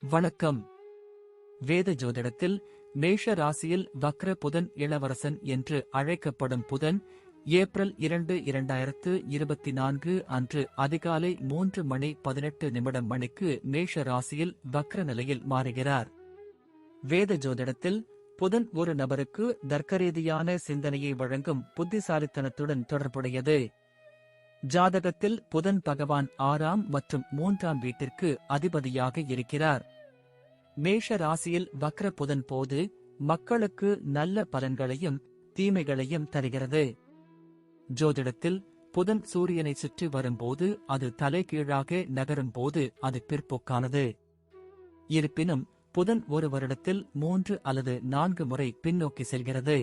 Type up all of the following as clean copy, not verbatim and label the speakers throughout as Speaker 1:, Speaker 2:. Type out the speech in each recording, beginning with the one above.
Speaker 1: வணக்கம். வேத ஜோதிடத்தில் மேஷ ராசியில் வக்ர புதன் இளவரசன் என்று அழைக்கப்படும் புதன் ஏப்ரல் 2, 2024 அன்று அதிகாலை 3:18 மணிக்கு மேஷ ராசியில் வக்ர நிலையில் மாறுகிறார். வேத ஜோதிடத்தில் புதன் ஒரு நபருக்கு தர்க்கரீதியான சிந்தனையை வழங்கும் புத்திசாலித்தனத்துடன் தொடர்புடையது. ஜாதகத்தில் புதன் பகவான் 6ஆம் மற்றும் 3ஆம் வீட்டிற்கு அதிபதியாக இருக்கிறார். மேஷ ராசியில் வக்ர புதன் போது மக்களுக்கு நல்ல பலன்களையும் தீமைகளையும் தருகிறது. ஜோதிடத்தில் புதன் சூரியனை சுற்றி வரும்போது அது தலைகீழாக நகரும் போது அது பிற்போக்கானது. இருப்பினும் புதன் ஒரு வருடத்தில் 3 அல்லது 4 முறை பின்னோக்கி செல்கிறது.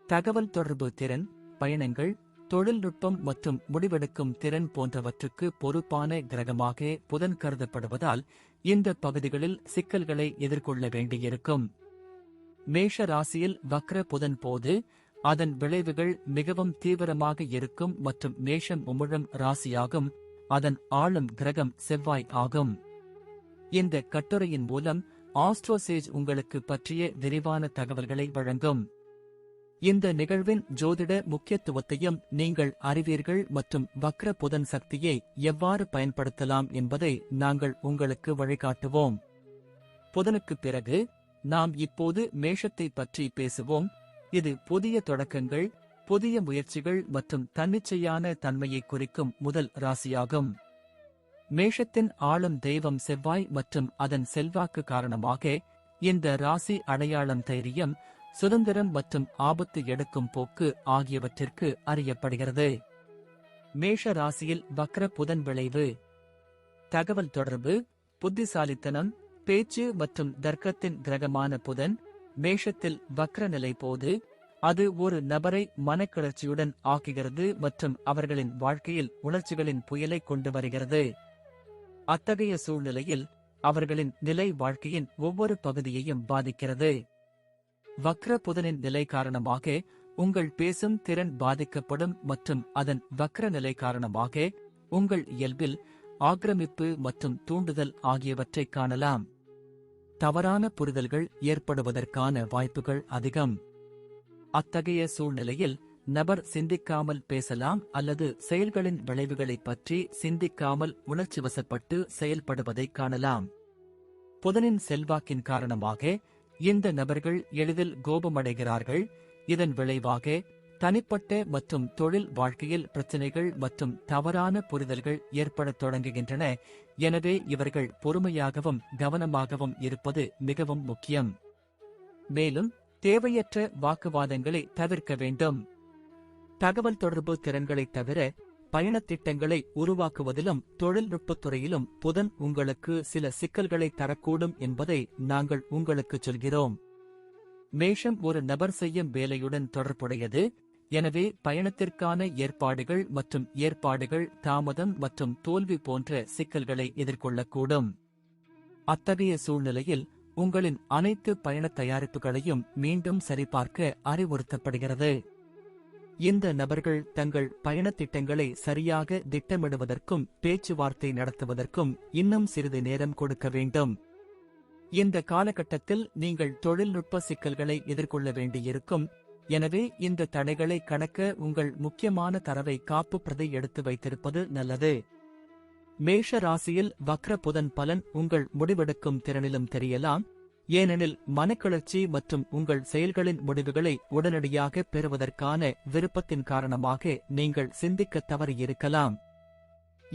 Speaker 1: தகவல் தொடர்பு திறன், பயணங்கள், தொழில்நுட்பம் மற்றும் முடிவெடுக்கும் திறன் போன்றவற்றுக்கு பொறுப்பான கிரகமாக புதன் கருதப்படுவதால் இந்த பகுதிகளில் சிக்கல்களை எதிர்கொள்ள வேண்டியிருக்கும். மேஷ ராசியில் வக்ர புதன் போது அதன் விளைவுகள் மிகவும் தீவிரமாக இருக்கும் மற்றும் மேஷம் உமிழும் ராசியாகும். அதன் ஆளும் கிரகம் செவ்வாய் ஆகும். இந்த கட்டுரையின் மூலம் ஆஸ்ட்ரோசேஜ் உங்களுக்கு பற்றிய விரிவான தகவல்களை வழங்கும். இந்த நிகழ்வின் ஜோதிட முக்கியத்துவத்தையும் நீங்கள் அறிவீர்கள் மற்றும் வக்ர புதன் சக்தியை எவ்வாறு பயன்படுத்தலாம் என்பதை நாங்கள் உங்களுக்கு வழிகாட்டுவோம். புதனுக்கு பிறகு நாம் இப்போது மேஷத்தை பற்றி பேசுவோம். இது புதிய தொடக்கங்கள், புதிய முயற்சிகள் மற்றும் தன்னிச்சையான தன்மையை குறிக்கும் முதல் ராசியாகும். மேஷத்தின் ஆளும் தெய்வம் செவ்வாய் மற்றும் அதன் செல்வாக்கு காரணமாக இந்த ராசி அடையாளம் தைரியம், சுதந்திரம் மற்றும் ஆபத்து எடுக்கும் போக்கு ஆகியவற்றிற்கு அறியப்படுகிறது. மேஷ ராசியில் வக்ர புதன் விளைவு: தகவல் தொடர்பு, புத்திசாலித்தனம், பேச்சு மற்றும் தர்க்கத்தின் கிரகமான புதன் மேஷத்தில் வக்ர நிலை போது அது ஒரு நபரை மனக்கிளர்ச்சியுடன் ஆக்குகிறது மற்றும் அவர்களின் வாழ்க்கையில் உணர்ச்சிகளின் புயலை கொண்டு வருகிறது. அத்தகைய சூழ்நிலையில் அவர்களின் நிலை வாழ்க்கையின் ஒவ்வொரு பகுதியையும் பாதிக்கிறது. வக்ர புதனின் நிலை காரணமாக உங்கள் பேசும் திறன் பாதிக்கப்படும் மற்றும் அதன் வக்ர நிலை காரணமாக உங்கள் இயல்பில் ஆக்கிரமிப்பு மற்றும் தூண்டுதல் ஆகியவற்றை காணலாம். தவறான புரிதல்கள் ஏற்படுவதற்கான வாய்ப்புகள் அதிகம். அத்தகைய சூழ்நிலையில் நபர் சிந்திக்காமல் பேசலாம் அல்லது செயல்களின் விளைவுகளைப் பற்றி சிந்திக்காமல் உணர்ச்சிவசப்பட்டு செயல்படுவதை காணலாம். புதனின் செல்வாக்கின் காரணமாக இந்த நபர்கள் எளிதில் கோபமடைகிறார்கள். இதன் விளைவாக தனிப்பட்ட மற்றும் தொழில் வாழ்க்கையில் பிரச்சினைகள் மற்றும் தவறான புரிதல்கள் ஏற்படத் தொடங்குகின்றன. எனவே இவர்கள் பொறுமையாகவும் கவனமாகவும் இருப்பது மிகவும் முக்கியம். மேலும் தேவையற்ற வாக்குவாதங்களை தவிர்க்க வேண்டும். தகவல் தொடர்பு திறன்களைத் தவிர பயணத் திட்டங்களை உருவாக்குவதிலும் தொழில்நுட்பத் துறையிலும் புதன் உங்களுக்கு சில சிக்கல்களை தரக்கூடும் என்பதை நாங்கள் உங்களுக்குச் சொல்கிறோம். மேஷம் ஒரு நபர் செய்யும் வேலையுடன் தொடர்புடையது. எனவே பயணத்திற்கான ஏற்பாடுகள் மற்றும் ஏற்பாடுகள் தாமதம் மற்றும் தோல்வி போன்ற சிக்கல்களை எதிர்கொள்ளக்கூடும். அத்தகைய சூழ்நிலையில் உங்களின் அனைத்து பயணத் தயாரிப்புகளையும் மீண்டும் சரிபார்க்க அறிவுறுத்தப்படுகிறது. இந்த நபர்கள் தங்கள் பயணத் திட்டங்களை சரியாக திட்டமிடுவதற்கும் பேச்சுவார்த்தை நடத்துவதற்கும் இன்னும் சிறிது நேரம் கொடுக்க வேண்டும். இந்த காலகட்டத்தில் நீங்கள் தொழில்நுட்ப சிக்கல்களை எதிர்கொள்ள வேண்டியிருக்கும். எனவே இந்த தடைகளை கடக்க உங்கள் முக்கியமான தரவை காப்பு பிரதி எடுத்து வைத்திருப்பது நல்லது. மேஷ ராசியில் வக்ர புதன் பலன் உங்கள் முடிவெடுக்கும் திறனிலும் தெரியலாம். ஏனெனில் மனக்கிளர்ச்சி மற்றும் உங்கள் செயல்களின் முடிவுகளை உடனடியாக பெறுவதற்கான விருப்பத்தின் காரணமாக நீங்கள் சிந்திக்க தவறியிருக்கலாம்.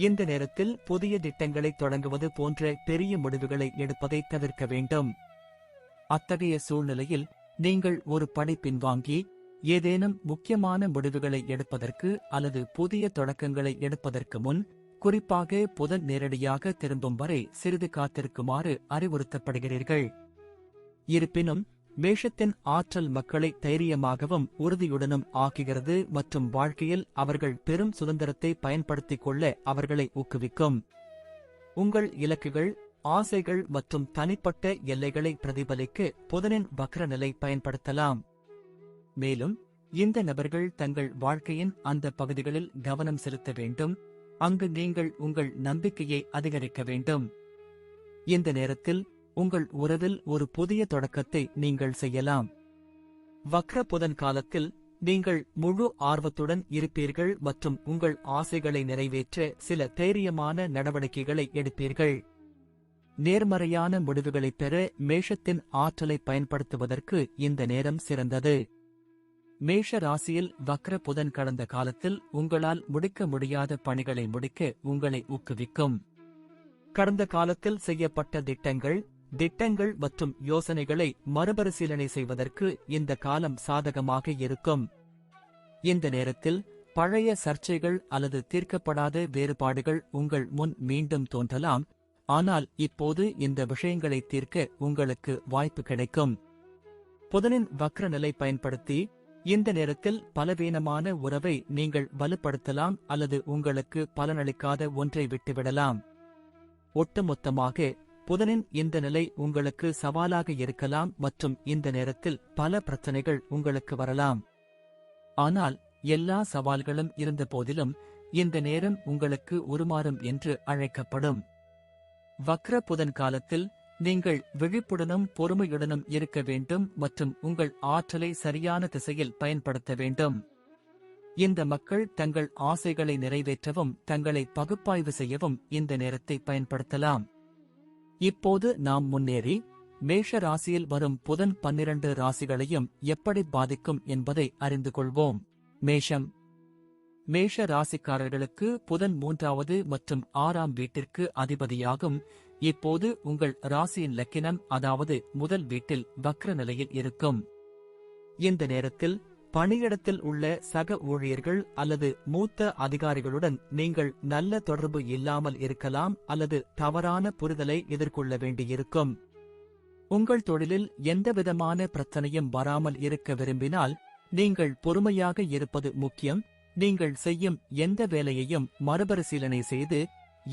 Speaker 1: இந்த நேரத்தில் புதிய திட்டங்களை தொடங்குவது போன்ற பெரிய முடிவுகளை எடுப்பதை தவிர்க்க வேண்டும். அத்தகைய சூழ்நிலையில் நீங்கள் ஒரு படி பின்வாங்கி ஏதேனும் முக்கியமான முடிவுகளை எடுப்பதற்கு அல்லது புதிய தொடக்கங்களை எடுப்பதற்கு முன், குறிப்பாக புதன் நேரடியாக திரும்பும் வரை சிறிது காத்திருக்குமாறு அறிவுறுத்தப்படுகிறீர்கள். இருப்பினும் மேஷத்தின் ஆற்றல் மக்களை தைரியமாகவும் உறுதியுடனும் ஆக்குகிறது மற்றும் வாழ்க்கையில் அவர்கள் பெரும் சுதந்திரத்தை பயன்படுத்திக் கொள்ள அவர்களை ஊக்குவிக்கும். உங்கள் இலக்குகள், ஆசைகள் மற்றும் தனிப்பட்ட எல்லைகளை பிரதிபலிக்க புதனின் வக்ர நிலை பயன்படுத்தலாம். மேலும் இந்த நபர்கள் தங்கள் வாழ்க்கையின் அந்த பகுதிகளில் கவனம் செலுத்த வேண்டும். அங்கு நீங்கள் உங்கள் நம்பிக்கையை அதிகரிக்க வேண்டும். இந்த நேரத்தில் உங்கள் உறவில் ஒரு புதிய தொடக்கத்தை நீங்கள் செய்யலாம். வக்ர புதன் காலத்தில் நீங்கள் முழு ஆர்வத்துடன் இருப்பீர்கள் மற்றும் உங்கள் ஆசைகளை நிறைவேற்ற சில தைரியமான நடவடிக்கைகளை எடுப்பீர்கள். நேர்மறையான முடிவுகளைப் பெற மேஷத்தின் ஆற்றலை பயன்படுத்துவதற்கு இந்த நேரம் சிறந்தது. மேஷ ராசியில் வக்ர புதன் கடந்த காலத்தில் உங்களால் முடிக்க முடியாத பணிகளை முடிக்க உங்களை ஊக்குவிக்கும். கடந்த காலத்தில் செய்யப்பட்ட திட்டங்கள் மற்றும் யோசனைகளை மறுபரிசீலனை செய்வதற்கு இந்த காலம் சாதகமாக இருக்கும். இந்த நேரத்தில் பழைய சர்ச்சைகள் அல்லது தீர்க்கப்படாத வேறுபாடுகள் உங்கள் முன் மீண்டும் தோன்றலாம். ஆனால் இப்போது இந்த விஷயங்களை தீர்க்க உங்களுக்கு வாய்ப்பு கிடைக்கும். புதனின் வக்ர நிலை பயன்படுத்தி இந்த நேரத்தில் பலவீனமான உறவை நீங்கள் வலுப்படுத்தலாம் அல்லது உங்களுக்கு பலனளிக்காத ஒன்றை விட்டுவிடலாம். ஒட்டுமொத்தமாக புதனின் இந்த நிலை உங்களுக்கு சவாலாக இருக்கலாம் மற்றும் இந்த நேரத்தில் பல பிரச்சனைகள் உங்களுக்கு வரலாம். ஆனால் எல்லா சவால்களும் இருந்த போதிலும் இந்த நேரம் உங்களுக்கு உருமாறும் என்று அழைக்கப்படும். வக்ர புதன் காலத்தில் நீங்கள் விழிப்புடனும் பொறுமையுடனும் இருக்க வேண்டும் மற்றும் உங்கள் ஆற்றலை சரியான திசையில் பயன்படுத்த வேண்டும். இந்த மக்கள் தங்கள் ஆசைகளை நிறைவேற்றவும் தங்களை பகுப்பாய்வு செய்யவும் இந்த நேரத்தை பயன்படுத்தலாம். இப்போது நாம் முன்னேறி மேஷ ராசியில் வரும் புதன் 12 ராசிகளையும் எப்படி பாதிக்கும் என்பதை அறிந்து கொள்வோம். மேஷ ராசிக்காரர்களுக்கு புதன் 3வது மற்றும் 6ஆம் வீட்டிற்கு அதிபதியாகும். இப்போது உங்கள் ராசியின் லக்கினம் அதாவது முதல் வீட்டில் வக்ர நிலையில் இருக்கும். இந்த நேரத்தில் பணியிடத்தில் உள்ள சக ஊழியர்கள் அல்லது மூத்த அதிகாரிகளுடன் நீங்கள் நல்ல தொடர்பு இல்லாமல் இருக்கலாம் அல்லது தவறான புரிதலை எதிர்கொள்ள வேண்டியிருக்கும். உங்கள் தொழிலில் எந்தவிதமான பிரச்சனையும் வராமல் இருக்க விரும்பினால் நீங்கள் பொறுமையாக இருப்பது முக்கியம். நீங்கள் செய்யும் எந்த வேலையையும் மறுபரிசீலனை செய்து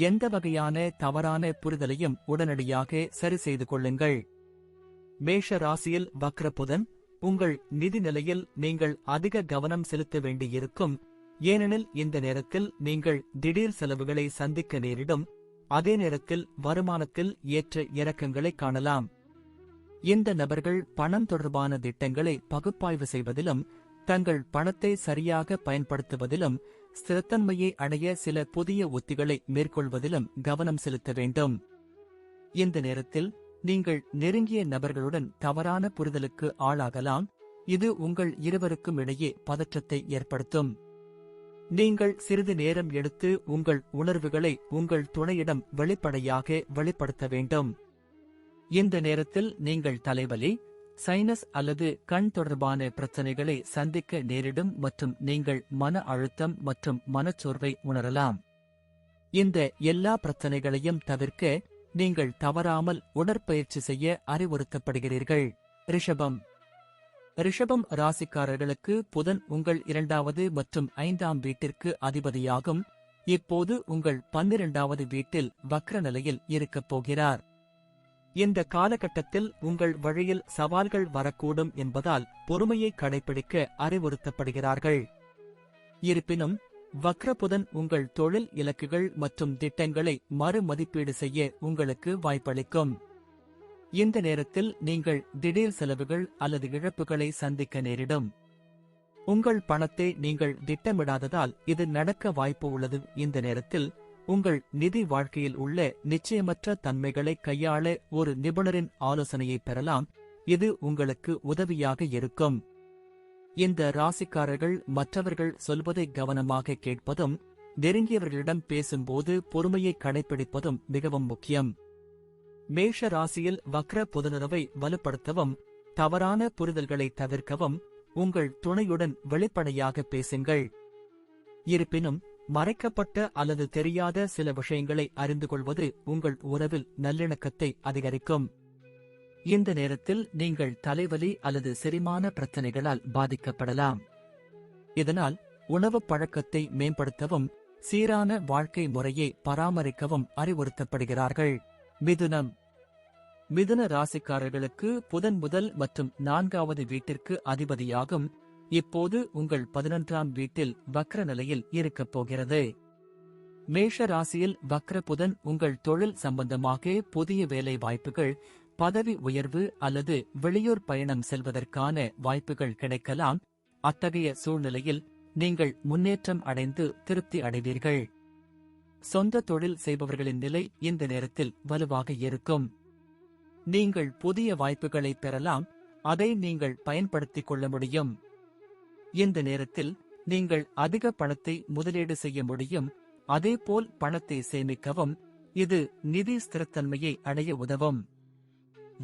Speaker 1: எந்த வகையான தவறான புரிதலையும் உடனடியாக சரி செய்து கொள்ளுங்கள். மேஷ ராசியில் வக்ர புதன் உங்கள் நிதி நிலையில் நீங்கள் அதிக கவனம் செலுத்த வேண்டியிருக்கும். ஏனெனில் இந்த நேரத்தில் நீங்கள் திடீர் செலவுகளை சந்திக்க நேரிடும். அதே நேரத்தில் வருமானத்தில் ஏற்ற இறக்கங்களை காணலாம். இந்த நபர்கள் பணம் தொடர்பான திட்டங்களை பகுப்பாய்வு செய்வதிலும் தங்கள் பணத்தை சரியாக பயன்படுத்துவதிலும் ஸ்திரத்தன்மையை அடைய சில புதிய உத்திகளை மேற்கொள்வதிலும் கவனம் செலுத்த வேண்டும். இந்த நேரத்தில் நீங்கள் நெருங்கிய நபர்களுடன் தவறான புரிதலுக்கு ஆளாகலாம். இது உங்கள் இருவருக்கும் இடையே பதற்றத்தை ஏற்படுத்தும். நீங்கள் சிறிது நேரம் எடுத்து உங்கள் உணர்வுகளை உங்கள் துணையிடம் வெளிப்படையாக வெளிப்படுத்த வேண்டும். இந்த நேரத்தில் நீங்கள் தலைவலி, சைனஸ் அல்லது கண் தொடர்பான பிரச்சனைகளை சந்திக்க நேரிடும் மற்றும் நீங்கள் மன அழுத்தம் மற்றும் மனச்சோர்வை உணரலாம். இந்த எல்லா பிரச்சனைகளையும் தவிர்க்க நீங்கள் தவறாமல் உடற்பயிற்சி செய்ய அறிவுறுத்தப்படுகிறீர்கள். ரிஷபம் ராசிக்காரர்களுக்கு புதன் உங்கள் 2வது மற்றும் 5ஆம் வீட்டிற்கு அதிபதியாகும். இப்போது உங்கள் 12வது வீட்டில் வக்ர நிலையில் இருக்கப் போகிறார். இந்த காலகட்டத்தில் உங்கள் வழியில் சவால்கள் வரக்கூடும் என்பதால் பொறுமையை கடைபிடிக்க அறிவுறுத்தப்படுகிறார்கள். இருப்பினும் வக்ரபுதன் உங்கள் தொழில் இலக்குகள் மற்றும் திட்டங்களை மறுமதிப்பீடு செய்ய உங்களுக்கு வாய்ப்பளிக்கும். இந்த நேரத்தில் நீங்கள் திடீர் செலவுகள் அல்லது இழப்புகளை சந்திக்க நேரிடும். உங்கள் பணத்தை நீங்கள் திட்டமிடாததால் இது நடக்க வாய்ப்பு உள்ளது. இந்த நேரத்தில் உங்கள் நிதி வாழ்க்கையில் உள்ள நிச்சயமற்ற தன்மைகளை கையாள ஒரு நிபுணரின் ஆலோசனையை பெறலாம். இது உங்களுக்கு உதவியாக இருக்கும். இந்த ராசிக்காரர்கள் மற்றவர்கள் சொல்வதை கவனமாக கேட்பதும் நெருங்கியவர்களிடம் பேசும்போது பொறுமையை கடைபிடிப்பதும் மிகவும் முக்கியம். மேஷ ராசியில் வக்ர புதனுறவை வலுப்படுத்தவும் தவறான புரிதல்களை தவிர்க்கவும் உங்கள் துணையுடன் வெளிப்படையாக பேசுங்கள். இருப்பினும் மறைக்கப்பட்ட அல்லது தெரியாத சில விஷயங்களை அறிந்து கொள்வது உங்கள் உறவில் நல்லிணக்கத்தை அதிகரிக்கும். இந்த நேரத்தில் நீங்கள் தலைவலி அல்லது செரிமான பிரச்சனைகளால் பாதிக்கப்படலாம். இதனால் உணவு பழக்கத்தை மேம்படுத்தவும் சீரான வாழ்க்கை முறையை பராமரிக்கவும் அறிவுறுத்தப்படுகிறார்கள். மிதுன ராசிக்காரர்களுக்கு புதன் முதல் மற்றும் 4வது வீட்டிற்கு அதிபதியாகும். இப்போது உங்கள் 11ஆம் வீட்டில் வக்ர நிலையில் இருக்கப் போகிறது. மேஷ ராசியில் வக்ர புதன் உங்கள் தொழில் சம்பந்தமாக புதிய வேலை வாய்ப்புகள், பதவி உயர்வு அல்லது வெளியூர் பயணம் செல்வதற்கான வாய்ப்புகள் கிடைக்கலாம். அத்தகைய சூழ்நிலையில் நீங்கள் முன்னேற்றம் அடைந்து திருப்தி அடைவீர்கள். சொந்த தொழில் செய்பவர்களின் நிலை இந்த நேரத்தில் வலுவாக இருக்கும். நீங்கள் புதிய வாய்ப்புகளை பெறலாம், அதை நீங்கள் பயன்படுத்திக் கொள்ள முடியும். இந்த நேரத்தில் நீங்கள் அதிக பணத்தை முதலீடு செய்ய முடியும், அதேபோல் பணத்தை சேமிக்கவும். இது நிதி ஸ்திரத்தன்மையை அடைய உதவும்.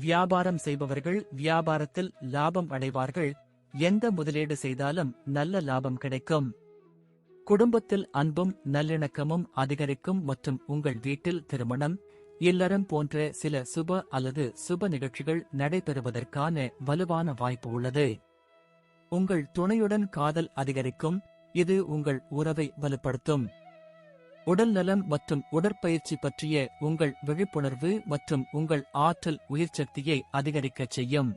Speaker 1: வியாபாரம் செய்பவர்கள் வியாபாரத்தில் லாபம் அடைவார்கள். எந்த முதலீடு செய்தாலும் நல்ல லாபம் கிடைக்கும். குடும்பத்தில் அன்பும் நல்லிணக்கமும் அதிகரிக்கும் மற்றும் உங்கள் வீட்டில் திருமணம், இல்லறம் போன்ற சில சுப அல்லது சுப நிகழ்ச்சிகள் நடைபெறுவதற்கான வலுவான வாய்ப்பு உள்ளது. உங்கள் துணையுடன் காதல் அதிகரிக்கும், இது உங்கள் உறவை வலுப்படுத்தும். உடல் நலம் மற்றும் உடற்பயிற்சி பற்றிய உங்கள் விழிப்புணர்வு மற்றும் உங்கள் ஆற்றல் உயிர்ச்சக்தியை அதிகரிக்கச் செய்யும்.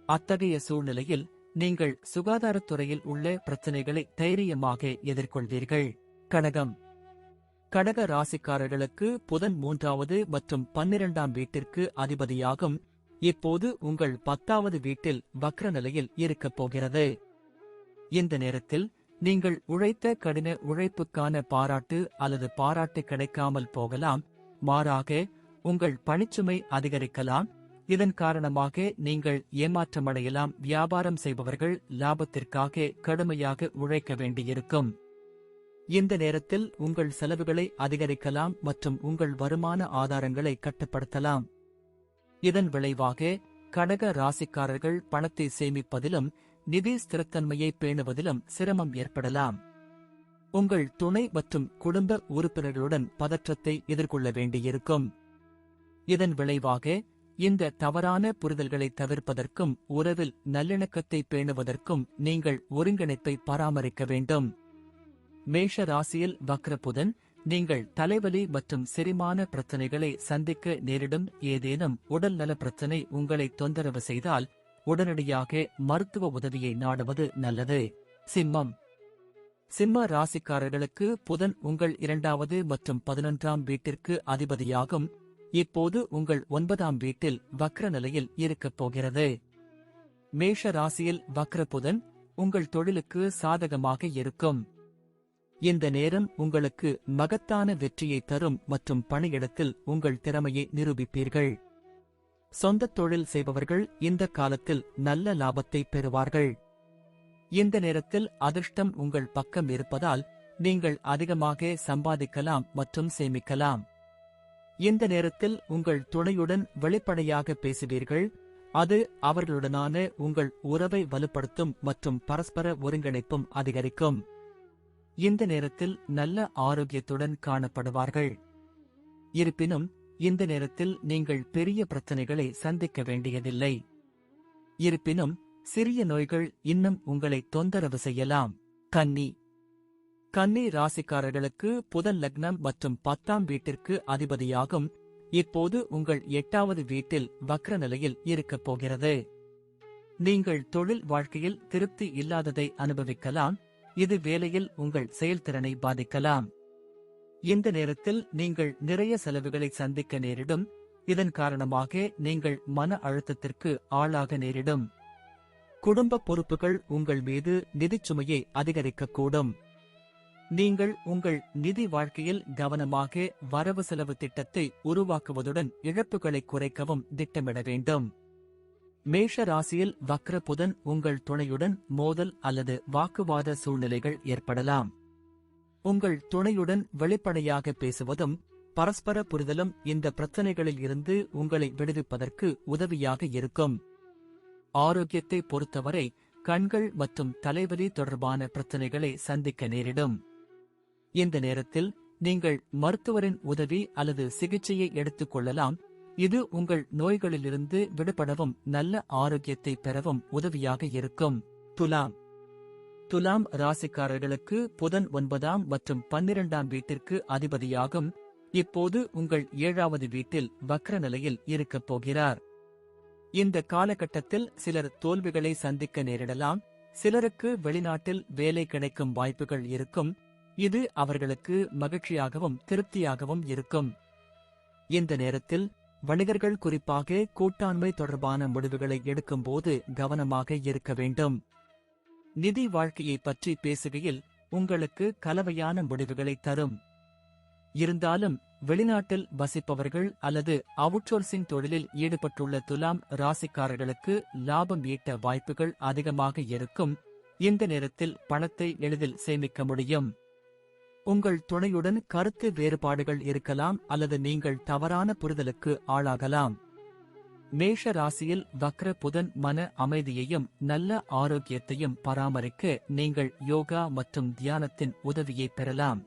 Speaker 1: அத்தகைய சூழ்நிலையில் நீங்கள் சுகாதாரத்துறையில் உள்ள பிரச்சினைகளை தைரியமாக எதிர்கொள்வீர்கள். கடகம். கடக ராசிக்காரர்களுக்கு புதன் 3வது மற்றும் 12ஆம் வீட்டிற்கு அதிபதியாகும். இப்போது உங்கள் 10வது வீட்டில் வக்ர நிலையில் இருக்கப் போகிறது. இந்த நேரத்தில் நீங்கள் உழைத்த கடின உழைப்புக்கான பாராட்டு அல்லது பாராட்டு கிடைக்காமல் போகலாம். மாறாக உங்கள் பணிச்சுமை அதிகரிக்கலாம். இதன் காரணமாக நீங்கள் ஏமாற்றமடையலாம். வியாபாரம் செய்பவர்கள் லாபத்திற்காக கடுமையாக உழைக்க வேண்டியிருக்கும். இந்த நேரத்தில் உங்கள் செலவுகளை அதிகரிக்கலாம் மற்றும் உங்கள் வருமான ஆதாரங்களை கட்டுப்படுத்தலாம். இதன் விளைவாக கடக ராசிக்காரர்கள் பணத்தை சேமிப்பதிலும் நிதி ஸ்திரத்தன்மையை பேணுவதிலும் சிரமம் ஏற்படலாம். உங்கள் துணை மற்றும் குடும்ப உறுப்பினர்களுடன் பதற்றத்தை எதிர்கொள்ள வேண்டியிருக்கும். இதன் விளைவாக இந்த தவறான புரிதல்களை தவிர்ப்பதற்கும் உறவில் நல்லிணக்கத்தை பேணுவதற்கும் நீங்கள் ஒருங்கிணைப்பை பராமரிக்க வேண்டும். மேஷ ராசியில் வக்ர புதன் நீங்கள் தலைவலி மற்றும் செரிமான பிரச்சனைகளை சந்திக்க நேரிடும். ஏதேனும் உடல் நல பிரச்சனை உங்களை தொந்தரவு செய்தால் உடனடியாக மருத்துவ உதவியை நாடுவது நல்லது. சிம்மம். சிம்ம ராசிக்காரர்களுக்கு புதன் உங்கள் 2வது மற்றும் 11ஆம் வீட்டிற்கு அதிபதியாகும். இப்போது உங்கள் 9ஆம் வீட்டில் வக்ர நிலையில் இருக்கப் போகிறது. மேஷ ராசியில் வக்ர புதன் உங்கள் தொழிலுக்கு சாதகமாக இருக்கும். இந்த நேரம் உங்களுக்கு மகத்தான வெற்றியை தரும் மற்றும் பணியிடத்தில் உங்கள் திறமையை நிரூபிப்பீர்கள். சொந்த தொழில் செய்பவர்கள் இந்த காலத்தில் நல்ல லாபத்தை பெறுவார்கள். இந்த நேரத்தில் அதிர்ஷ்டம் உங்கள் பக்கம் இருப்பதால் நீங்கள் அதிகமாக சம்பாதிக்கலாம் மற்றும் சேமிக்கலாம். இந்த நேரத்தில் உங்கள் துணையுடன் வெளிப்படையாக பேசுவீர்கள். அது அவர்களுடனான உங்கள் உறவை வலுப்படுத்தும் மற்றும் பரஸ்பர ஒருங்கிணைப்பும் அதிகரிக்கும். இந்த நேரத்தில் நல்ல ஆரோக்கியத்துடன் காணப்படுவார்கள். இருப்பினும் இந்த நேரத்தில் நீங்கள் பெரிய பிரச்சனைகளை சந்திக்க வேண்டியதில்லை. இருப்பினும் சிறிய நோய்கள் இன்னும் உங்களை தொந்தரவு செய்யலாம். கன்னி. கன்னி ராசிக்காரர்களுக்கு புதன் லக்னம் மற்றும் 10ஆம் வீட்டிற்கு அதிபதியாகும். இப்போது உங்கள் 8வது வீட்டில் வக்ர நிலையில் இருக்கப் போகிறது. நீங்கள் தொழில் வாழ்க்கையில் திருப்தி இல்லாததை அனுபவிக்கலாம். இது வேலையில் உங்கள் செயல்திறனை பாதிக்கலாம். இந்த நேரத்தில் நீங்கள் நிறைய செலவுகளை சந்திக்க நேரிடும். இதன் காரணமாக நீங்கள் மன அழுத்தத்திற்கு ஆளாக நேரிடும். குடும்ப பொறுப்புகள் உங்கள் மீது நிதிச்சுமையை அதிகரிக்கக்கூடும். நீங்கள் உங்கள் நிதி வாழ்க்கையில் கவனமாக வரவு செலவு திட்டத்தை உருவாக்குவதுடன் இழப்புகளை குறைக்கவும் திட்டமிட வேண்டும். மேஷ ராசியில் வக்ர புதன் உங்கள் துணையுடன் மோதல் அல்லது வாக்குவாத சூழ்நிலைகள் ஏற்படலாம். உங்கள் துணையுடன் வெளிப்படையாக பேசுவதும் பரஸ்பர புரிதலும் இந்த பிரச்சனைகளில் இருந்து உங்களை விடுவிப்பதற்கு உதவியாக இருக்கும். ஆரோக்கியத்தை பொறுத்தவரை கண்கள் மற்றும் தலைவலி தொடர்பான பிரச்சனைகளை சந்திக்க நேரிடும். இந்த நேரத்தில் நீங்கள் மருத்துவரின் உதவி அல்லது சிகிச்சையை எடுத்துக் கொள்ளலாம். இது உங்கள் நோய்களிலிருந்து விடுபடவும் நல்ல ஆரோக்கியத்தை பெறவும் உதவியாக இருக்கும். துலாம். துலாம் ராசிக்காரர்களுக்கு புதன் 9ஆம் மற்றும் 12ஆம் வீட்டிற்கு அதிபதியாகும். இப்போது உங்கள் 7வது வீட்டில் வக்ர நிலையில் இருக்கப் போகிறார். இந்த காலகட்டத்தில் சிலர் தோல்விகளை சந்திக்க நேரிடலாம். சிலருக்கு வெளிநாட்டில் வேலை கிடைக்கும் வாய்ப்புகள் இருக்கும். இது அவர்களுக்கு மகிழ்ச்சியாகவும் திருப்தியாகவும் இருக்கும். இந்த நேரத்தில் வணிகர்கள் குறிப்பாக கூட்டாண்மை தொடர்பான முடிவுகளை எடுக்கும்போது கவனமாக இருக்க வேண்டும். நிதி வாழ்க்கையை பற்றி பேசுகையில் உங்களுக்கு கலவையான முடிவுகளை தரும். இருந்தாலும் வெளிநாட்டில் வசிப்பவர்கள் அல்லது அவுட்சோர்சிங் தொழிலில் ஈடுபட்டுள்ள துலாம் ராசிக்காரர்களுக்கு லாபம் ஈட்ட வாய்ப்புகள் அதிகமாக இருக்கும். இந்த நேரத்தில் பணத்தை எளிதில் சேமிக்க முடியும். உங்கள் துணையுடன் கருத்து வேறுபாடுகள் இருக்கலாம் அல்லது நீங்கள் தவறான புரிதலுக்கு ஆளாகலாம். மேஷ ராசியில் வக்ர புதன் மன அமைதியையும் நல்ல ஆரோக்கியத்தையும் பராமரிக்க நீங்கள் யோகா மற்றும் தியானத்தின் உதவியை பெறலாம்.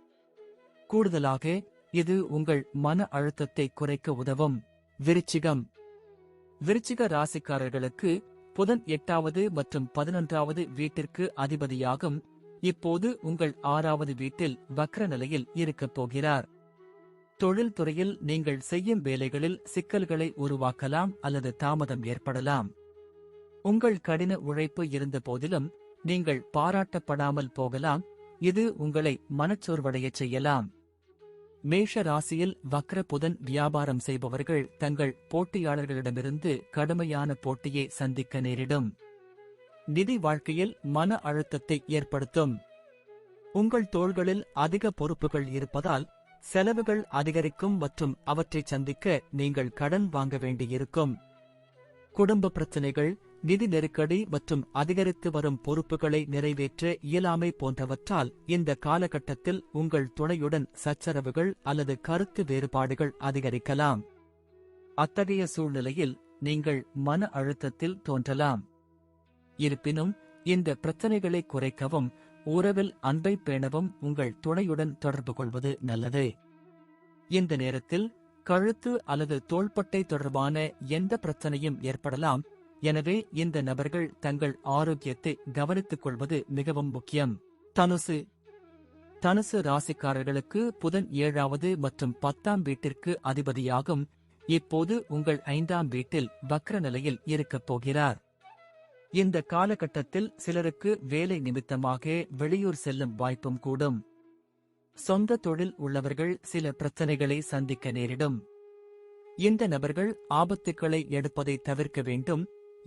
Speaker 1: கூடுதலாக இது உங்கள் மன அழுத்தத்தை குறைக்க உதவும். விருச்சிகம். விருச்சிக ராசிக்காரர்களுக்கு புதன் 8வது மற்றும் 11வது வீட்டிற்கு அதிபதியாகும். இப்போது உங்கள் 6வது வீட்டில் வக்ர நிலையில் இருக்கப் போகிறார். தொழில் துறையில் நீங்கள் செய்யும் வேலைகளில் சிக்கல்களை உருவாக்கலாம் அல்லது தாமதம் ஏற்படலாம். உங்கள் கடின உழைப்பு இருந்த போதிலும் நீங்கள் பாராட்டப்படாமல் போகலாம். இது உங்களை மனச்சோர்வடையச் செய்யலாம். மேஷ ராசியில் வக்ர புதன் வியாபாரம் செய்பவர்கள் தங்கள் போட்டியாளர்களிடமிருந்து கடுமையான போட்டியை சந்திக்க நேரிடும். நிதி வாழ்க்கையில் மன அழுத்தத்தை ஏற்படுத்தும். உங்கள் தோள்களில் அதிக பொறுப்புகள் இருப்பதால் செலவுகள் அதிகரிக்கும் மற்றும் அவற்றை சந்திக்க நீங்கள் கடன் வாங்க வேண்டியிருக்கும். குடும்ப பிரச்சினைகள், நிதி நெருக்கடி மற்றும் அதிகரித்து வரும் பொறுப்புகளை நிறைவேற்ற இயலாமை போன்றவற்றால் இந்த காலகட்டத்தில் உங்கள் துணையுடன் சச்சரவுகள் அல்லது கருத்து வேறுபாடுகள் அதிகரிக்கலாம். அத்தகைய சூழ்நிலையில் நீங்கள் மன அழுத்தத்தில் தோன்றலாம். இருப்பினும் இந்த பிரச்சனைகளை குறைக்கவும் உறவில் அன்பை பேணவும் உங்கள் துணையுடன் தொடர்பு கொள்வது நல்லது. இந்த நேரத்தில் கழுத்து அல்லது தோள்பட்டை தொடர்பான எந்த பிரச்சனையும் ஏற்படலாம். எனவே இந்த நபர்கள் தங்கள் ஆரோக்கியத்தை கவனித்துக் கொள்வது மிகவும் முக்கியம். தனுசு. தனுசு ராசிக்காரர்களுக்கு புதன் 7வது மற்றும் 10ஆம் வீட்டிற்கு அதிபதியாகும். இப்போது உங்கள் 5ஆம் வீட்டில் வக்ர நிலையில் இருக்கப் போகிறார். இந்த காலகட்டத்தில் சிலருக்கு வேலை நிமித்தமாக வெளியூர் செல்லும் வாய்ப்பும் கூடும். சொந்த தொழில் உள்ளவர்கள் சில பிரச்சனைகளை சந்திக்க நேரிடும். இந்த நபர்கள் ஆபத்துக்களை எடுப்பதை தவிர்க்க வேண்டும்,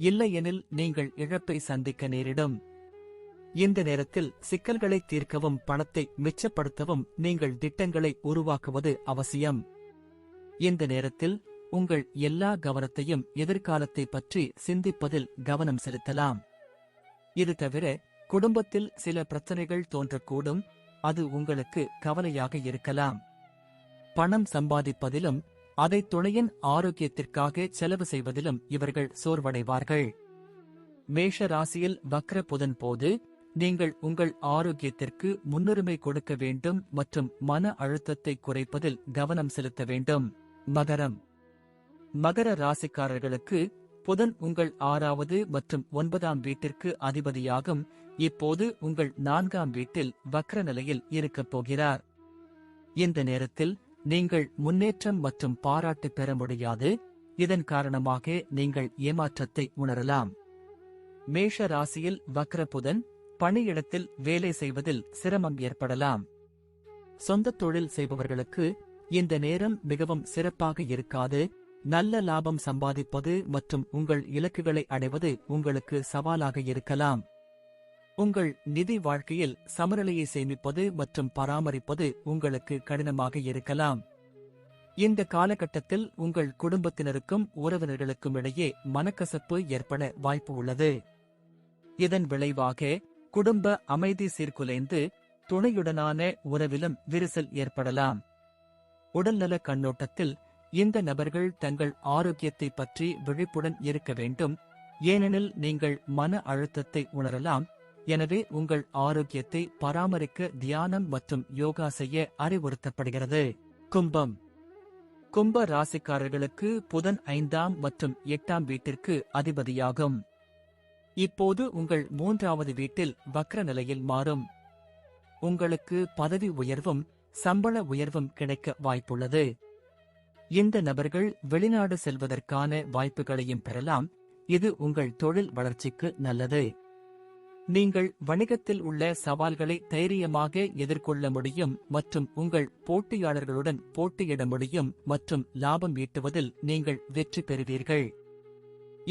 Speaker 1: இல்லையெனில் நீங்கள் இழப்பை சந்திக்க நேரிடும். இந்த நேரத்தில் சிக்கல்களை தீர்க்கவும் பணத்தை மிச்சப்படுத்தவும் நீங்கள் திட்டங்களை உருவாக்குவது அவசியம். இந்த நேரத்தில் உங்கள் எல்லா கவனத்தையும் எதிர்காலத்தை பற்றி சிந்திப்பதில் கவனம் செலுத்தலாம். இது தவிர குடும்பத்தில் சில பிரச்சனைகள் தோன்றக்கூடும். அது உங்களுக்கு கவலையாக இருக்கலாம். பணம் சம்பாதிப்பதிலும் அதை துணையின் ஆரோக்கியத்திற்காக செலவு செய்வதிலும் இவர்கள் சோர்வடைவார்கள். மேஷ ராசியில் வக்ர புதன் போது நீங்கள் உங்கள் ஆரோக்கியத்திற்கு முன்னுரிமை கொடுக்க வேண்டும் மற்றும் மன அழுத்தத்தை குறைப்பதில் கவனம் செலுத்த வேண்டும். மகரம். மகர ராசிக்காரர்களுக்கு புதன் உங்கள் 6வது மற்றும் 9ஆம் வீட்டிற்கு அதிபதியாகும். இப்போது உங்கள் 4ஆம் வீட்டில் வக்ர நிலையில் இருக்கப் போகிறார். இந்த நேரத்தில் நீங்கள் முன்னேற்றம் மற்றும் பாராட்டு பெற முடியாது. இதன் காரணமாக நீங்கள் ஏமாற்றத்தை உணரலாம். மேஷ ராசியில் வக்ர புதன் பணியிடத்தில் வேலை செய்வதில் சிரமம் ஏற்படலாம். சொந்த தொழில் செய்பவர்களுக்கு இந்த நேரம் மிகவும் சிறப்பாக இருக்காது. நல்ல லாபம் சம்பாதிப்பது மற்றும் உங்கள் இலக்குகளை அடைவது உங்களுக்கு சவாலாக இருக்கலாம். உங்கள் நிதி வாழ்க்கையில் சமநிலையை சேமிப்பது மற்றும் பராமரிப்பது உங்களுக்கு கடினமாக இருக்கலாம். இந்த காலகட்டத்தில் உங்கள் குடும்பத்தினருக்கும் உறவினர்களுக்கும் இடையே மனக்கசப்பு ஏற்பட வாய்ப்பு உள்ளது. இதன் விளைவாக குடும்ப அமைதி சீர்குலைந்து துணையுடனான உறவிலும் விரிசல் ஏற்படலாம். உடல்நல கண்ணோட்டத்தில் இந்த நபர்கள் தங்கள் ஆரோக்கியத்தை பற்றி விழிப்புடன் இருக்க வேண்டும், ஏனெனில் நீங்கள் மன அழுத்தத்தை உணரலாம். எனவே உங்கள் ஆரோக்கியத்தை பராமரிக்க தியானம் மற்றும் யோகா செய்ய அறிவுறுத்தப்படுகிறது. கும்பம். கும்ப ராசிக்காரர்களுக்கு புதன் 5ஆம் மற்றும் 8ஆம் வீட்டிற்கு அதிபதியாகும். இப்போது உங்கள் 3வது வீட்டில் வக்ர நிலையில் மாறும். உங்களுக்கு பதவி உயர்வும் சம்பள உயர்வும் கிடைக்க வாய்ப்புள்ளது. இந்த நபர்கள் வெளிநாடு செல்வதற்கான வாய்ப்புகளையும் பெறலாம். இது உங்கள் தொழில் வளர்ச்சிக்கு நல்லது. நீங்கள் வணிகத்தில் உள்ள சவால்களை தைரியமாக எதிர்கொள்ள முடியும் மற்றும் உங்கள் போட்டியாளர்களுடன் போட்டியிட முடியும் மற்றும் லாபம் ஈட்டுவதில் நீங்கள் வெற்றி பெறுவீர்கள்.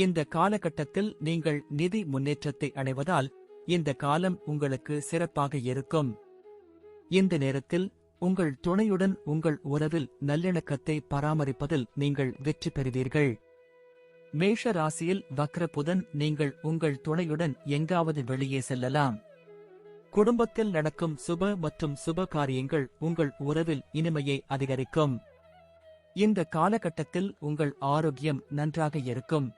Speaker 1: இந்த காலகட்டத்தில் நீங்கள் நிதி முன்னேற்றத்தை அடைவதால் இந்த காலம் உங்களுக்கு சிறப்பாக இருக்கும். இந்த நேரத்தில் உங்கள் துணையுடன் உங்கள் உறவில் நல்லிணக்கத்தை பராமரிப்பதில் நீங்கள் வெற்றி பெறுவீர்கள். மேஷ ராசியில் வக்ர புதன் நீங்கள் உங்கள் துணையுடன் எங்காவது வெளியே செல்லலாம். குடும்பத்தில் நடக்கும் சுப மற்றும் சுப காரியங்கள் உங்கள் உறவில் இனிமையை அதிகரிக்கும். இந்த காலகட்டத்தில் உங்கள் ஆரோக்கியம் நன்றாக இருக்கும்.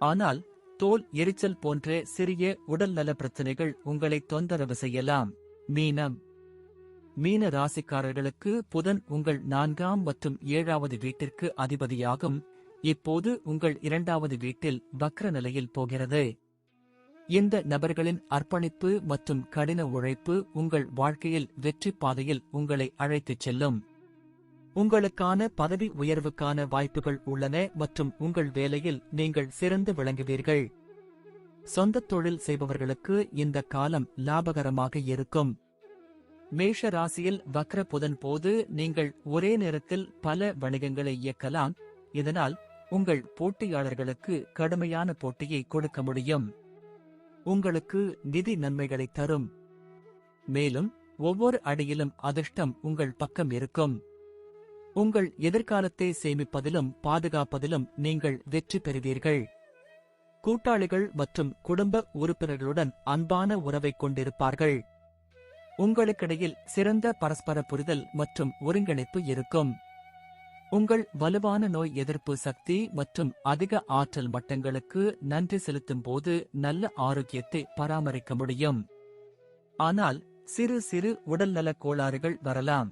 Speaker 1: ஆனால் தோல் எரிச்சல் போன்ற சிறிய உடல்நல பிரச்சனைகள் உங்களை தொந்தரவு செய்யலாம். மீன ராசிக்காரர்களுக்கு புதன் உங்கள் 4ஆம் மற்றும் 7வது வீட்டிற்கு அதிபதியாகும். இப்போது உங்கள் 2வது வீட்டில் வக்ர நிலையில் போகிறது. இந்த நபர்களின் அர்ப்பணிப்பு மற்றும் கடின உழைப்பு உங்கள் வாழ்க்கையில் வெற்றி பாதையில் உங்களை அழைத்துச் செல்லும். உங்களுக்கான பதவி உயர்வுக்கான வாய்ப்புகள் உள்ளன மற்றும் உங்கள் வேலையில் நீங்கள் சிறந்து விளங்குவீர்கள். சொந்த தொழில் செய்பவர்களுக்கு இந்த காலம் லாபகரமாக இருக்கும். மேஷ ராசியில் வக்ர புதன் போது நீங்கள் ஒரே நேரத்தில் பல வணிகங்களை இயக்கலாம். இதனால் உங்கள் போட்டியாளர்களுக்கு கடுமையான போட்டியை கொடுக்க முடியும். உங்களுக்கு நிதி நன்மைகளை தரும். மேலும் ஒவ்வொரு அடியிலும் அதிர்ஷ்டம் உங்கள் பக்கம் இருக்கும். உங்கள் எதிர்காலத்தை சேமிப்பதிலும் பாதுகாப்பதிலும் நீங்கள் வெற்றி பெறுவீர்கள். கூட்டாளிகள் மற்றும் குடும்ப உறுப்பினர்களுடன் அன்பான உறவை கொண்டிருப்பார்கள். உங்களுக்கிடையில் சிறந்த பரஸ்பர புரிதல் மற்றும் ஒருங்கிணைப்பு இருக்கும். உங்கள் வலுவான நோய் எதிர்ப்பு சக்தி மற்றும் அதிக ஆற்றல் மட்டங்களுக்கு நன்றி செலுத்தும் போது நல்ல ஆரோக்கியத்தை பராமரிக்க முடியும். ஆனால் சிறு சிறு உடல்நலக் கோளாறுகள் வரலாம்.